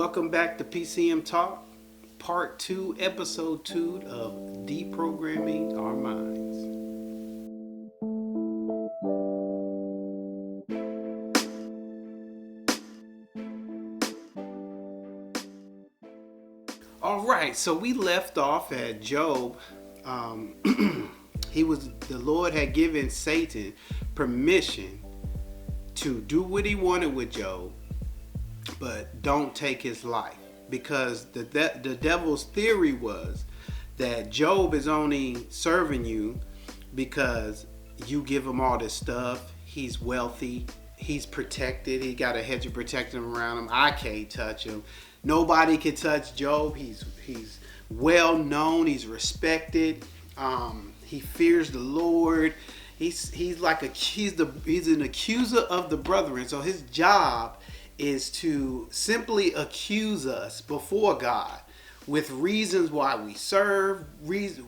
Welcome back to PCM Talk, Part 2, Episode 2 of Deprogramming Our Minds. All right, so we left off at Job. The Lord had given Satan permission to do what he wanted with Job, but don't take his life, because the devil's theory was that Job is only serving you because you give him all this stuff. He's wealthy, he's protected, he got a hedge of protection around him. I can't touch him. Nobody can touch Job. He's well known, he's respected, he fears the Lord. He's an accuser of the brethren. So his job is to simply accuse us before God with reasons why we serve,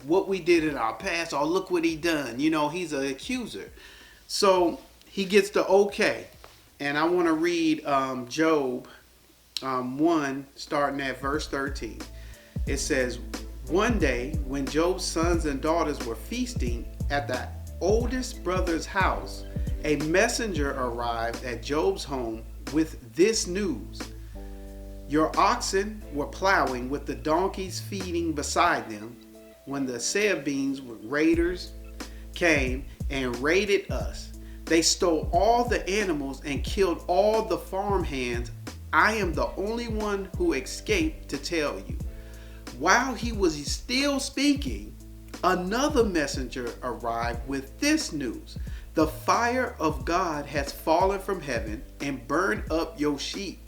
what we did in our past. Oh, look what he done. He's an accuser. So he gets the okay. And I want to read Job 1, starting at verse 13. It says, "One day when Job's sons and daughters were feasting at the oldest brother's house, a messenger arrived at Job's home with this news: Your oxen were plowing with the donkeys feeding beside them when the Sabeans raiders came and raided us. They stole all the animals and killed all the farmhands. I am the only one who escaped to tell you." While he was still speaking, another messenger arrived with this news: "The fire of God has fallen from heaven and burned up your sheep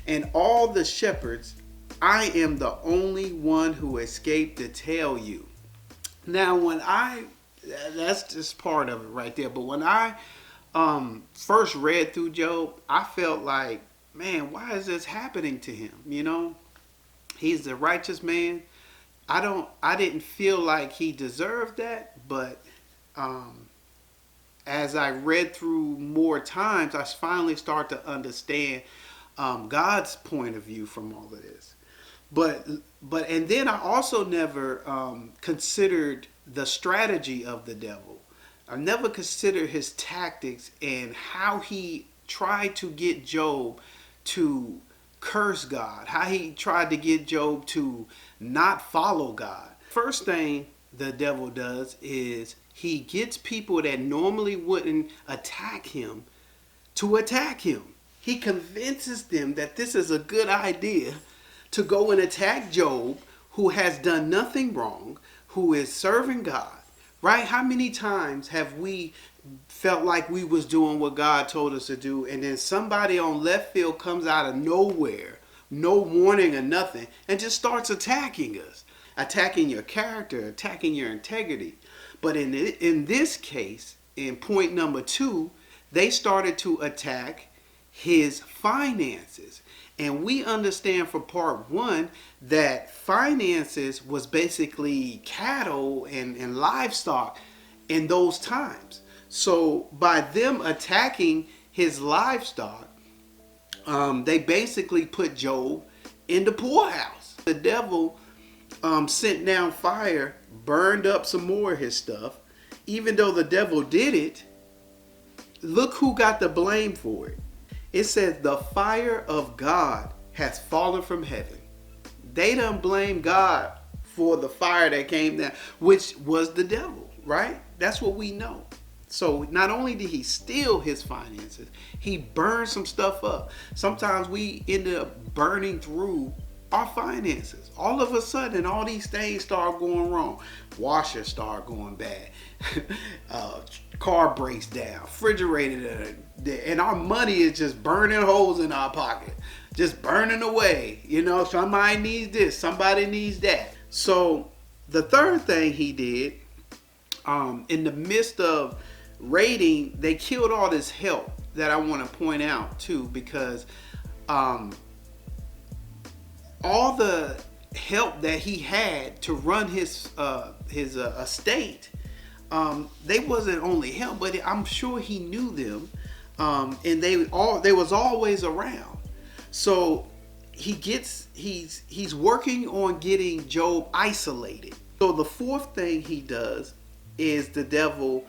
and all the shepherds. I am the only one who escaped to tell you." Now, that's just part of it right there. But when I first read through Job, I felt like, man, why is this happening to him? He's a righteous man. I didn't feel like he deserved that, but as I read through more times, I finally start to understand God's point of view from all of this. And then I also never considered the strategy of the devil. I never considered his tactics and how he tried to get Job to curse God, how he tried to get Job to not follow God. First thing the devil does is he gets people that normally wouldn't attack him to attack him. He convinces them that this is a good idea to go and attack Job, who has done nothing wrong, who is serving God, right? How many times have we felt like we was doing what God told us to do, and then somebody on left field comes out of nowhere, no warning or nothing, and just starts attacking us, attacking your character, attacking your integrity? But in this case, in point number 2, they started to attack his finances. And we understand from part 1 that finances was basically cattle and livestock in those times. So by them attacking his livestock, they basically put Job in the poorhouse. The devil sent down fire, burned up some more of his stuff. Even though the devil did it, look who got the blame for it. It says the fire of God has fallen from heaven. They done blame God for the fire that came down, which was the devil, right? That's what we know. So not only did he steal his finances, he burned some stuff up. Sometimes we end up burning through our finances. All of a sudden, all these things start going wrong. Washers start going bad. Car breaks down. Refrigerator, and our money is just burning holes in our pocket. Just burning away. Somebody needs this. Somebody needs that. So the third thing he did, in the midst of raiding, they killed all this help that I want to point out too, because all the help that he had to run his estate, they wasn't only help, but I'm sure he knew them, and they was always around. So he's working on getting Job isolated. So the fourth thing he does is the devil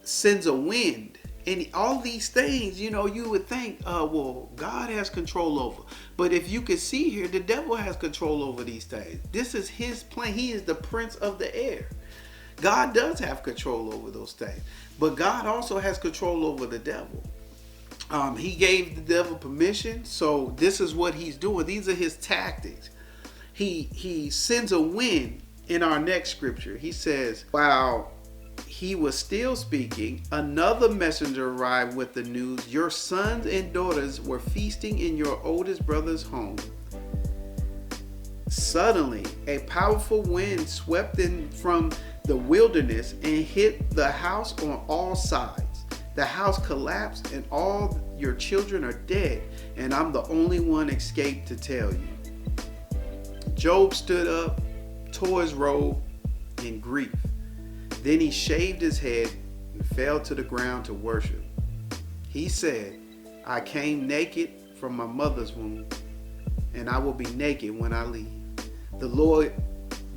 sends a wind. And all these things, you would think, well, God has control over. But if you could see here, the devil has control over these things. This is his plan. He is the prince of the air. God does have control over those things. But God also has control over the devil. He gave the devil permission. So this is what he's doing. These are his tactics. He sends a wind in our next scripture. He says, wow. He was still speaking, another messenger arrived with the news, your sons and daughters were feasting in your oldest brother's home. Suddenly, a powerful wind swept in from the wilderness and hit the house on all sides. The house collapsed and all your children are dead, and I'm the only one escaped to tell you. Job stood up, tore his robe in grief. Then he shaved his head and fell to the ground to worship. He said, I came naked from my mother's womb, and I will be naked when I leave. The Lord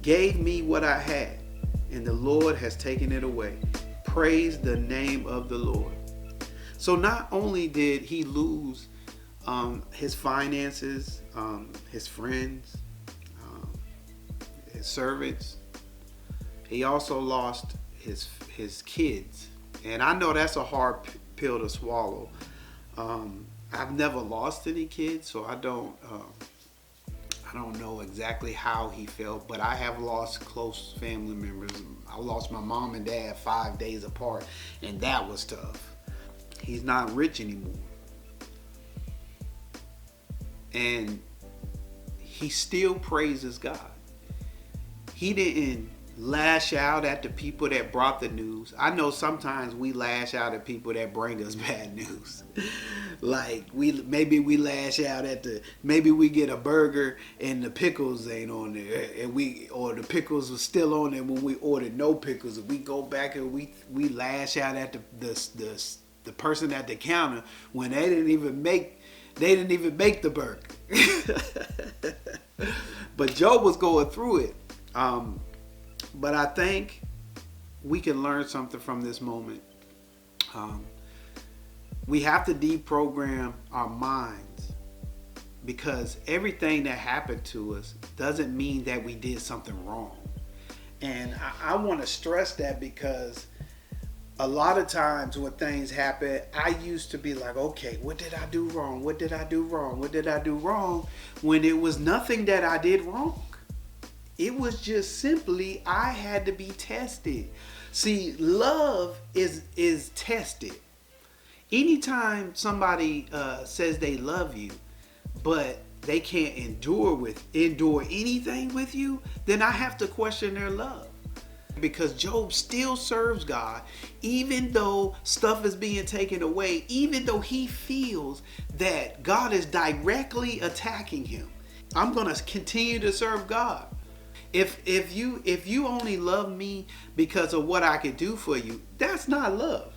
gave me what I had, and the Lord has taken it away. Praise the name of the Lord. So not only did he lose his finances, his friends, his servants, he also lost his kids. And I know that's a hard pill to swallow. I've never lost any kids, so I don't know exactly how he felt, but I have lost close family members. I lost my mom and dad 5 days apart, and that was tough. He's not rich anymore. And he still praises God. He didn't lash out at the people that brought the news. I know sometimes we lash out at people that bring us bad news. Like maybe we lash out at maybe we get a burger and the pickles ain't on there, or the pickles were still on there when we ordered no pickles. We go back and we lash out at the person at the counter when they didn't even make the burger. But Job was going through it. But I think we can learn something from this moment. We have to deprogram our minds, because everything that happened to us doesn't mean that we did something wrong. And I want to stress that, because a lot of times when things happen, I used to be like, okay, what did I do wrong? What did I do wrong? What did I do wrong? When it was nothing that I did wrong. It was just simply I had to be tested. See, love is tested. Anytime somebody says they love you, but they can't endure anything with you, then I have to question their love. Because Job still serves God, even though stuff is being taken away, even though he feels that God is directly attacking him. I'm going to continue to serve God. If you only love me because of what I could do for you, that's not love.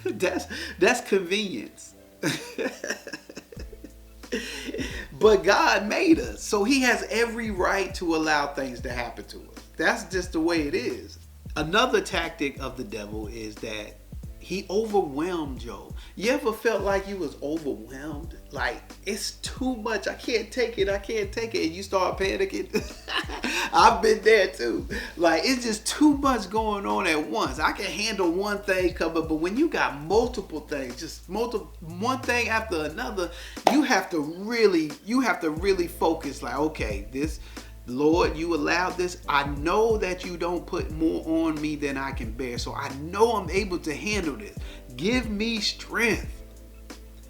that's convenience. But God made us, so he has every right to allow things to happen to us. That's just the way it is. Another tactic of the devil is that he overwhelmed Job. You ever felt like you was overwhelmed? Like, it's too much. I can't take it. And you start panicking. I've been there too. Like, it's just too much going on at once. I can handle one thing coming, but when you got multiple things, one thing after another, you have to really focus. Like, okay, this, Lord, you allowed this. I know that you don't put more on me than I can bear. So I know I'm able to handle this. Give me strength.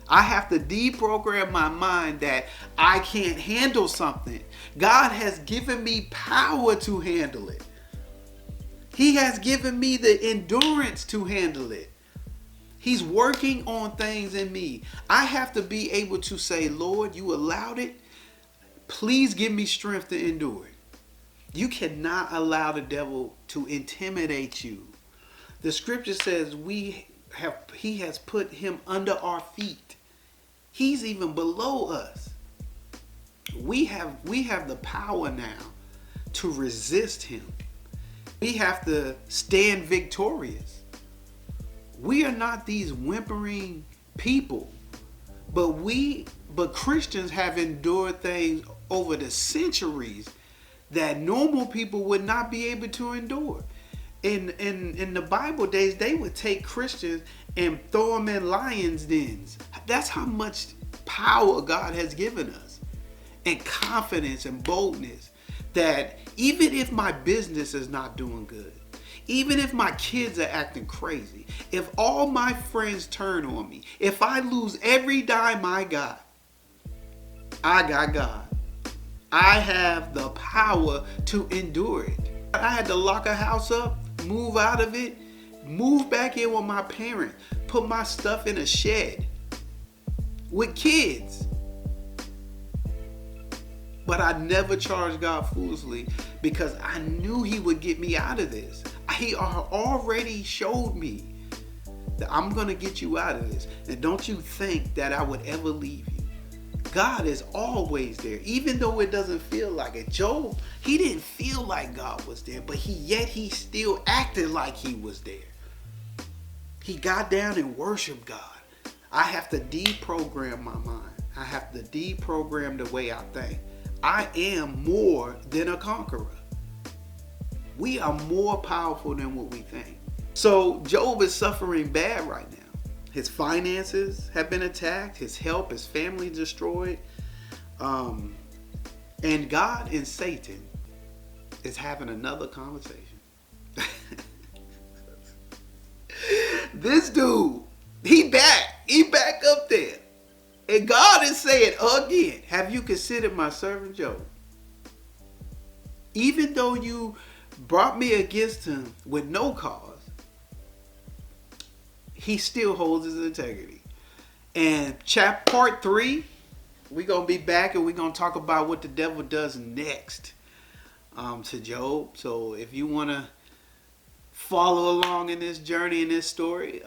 I have to deprogram my mind that I can't handle something. God has given me power to handle it. He has given me the endurance to handle it. He's working on things in me. I have to be able to say, Lord, you allowed it. Please give me strength to endure it. You cannot allow the devil to intimidate you. The scripture says he has put him under our feet. He's even below us. we have the power now to resist him. We have to stand victorious. We are not these whimpering people, but Christians have endured things over the centuries that normal people would not be able to endure. In the Bible days, they would take Christians and throw them in lions' dens. That's how much power God has given us, and confidence and boldness that even if my business is not doing good, even if my kids are acting crazy, if all my friends turn on me, if I lose every dime I got God. I have the power to endure it. I had to lock a house up, move out of it, move back in with my parents, put my stuff in a shed with kids. But I never charged God foolishly because I knew he would get me out of this. He already showed me that I'm going to get you out of this. And don't you think that I would ever leave you. God is always there, even though it doesn't feel like it. Job, he didn't feel like God was there, but yet he still acted like he was there. He got down and worshiped God. I have to deprogram my mind. I have to deprogram the way I think. I am more than a conqueror. We are more powerful than what we think. So Job is suffering bad right now. His finances have been attacked. His health, his family destroyed. And God and Satan is having another conversation. This dude, he back up there. And God is saying again, have you considered my servant Job? Even though you brought me against him with no cause, he still holds his integrity. And part 3, we're going to be back and we're going to talk about what the devil does next to Job. So if you want to follow along in this journey, in this story,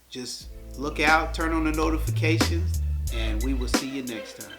just look out, turn on the notifications, and we will see you next time.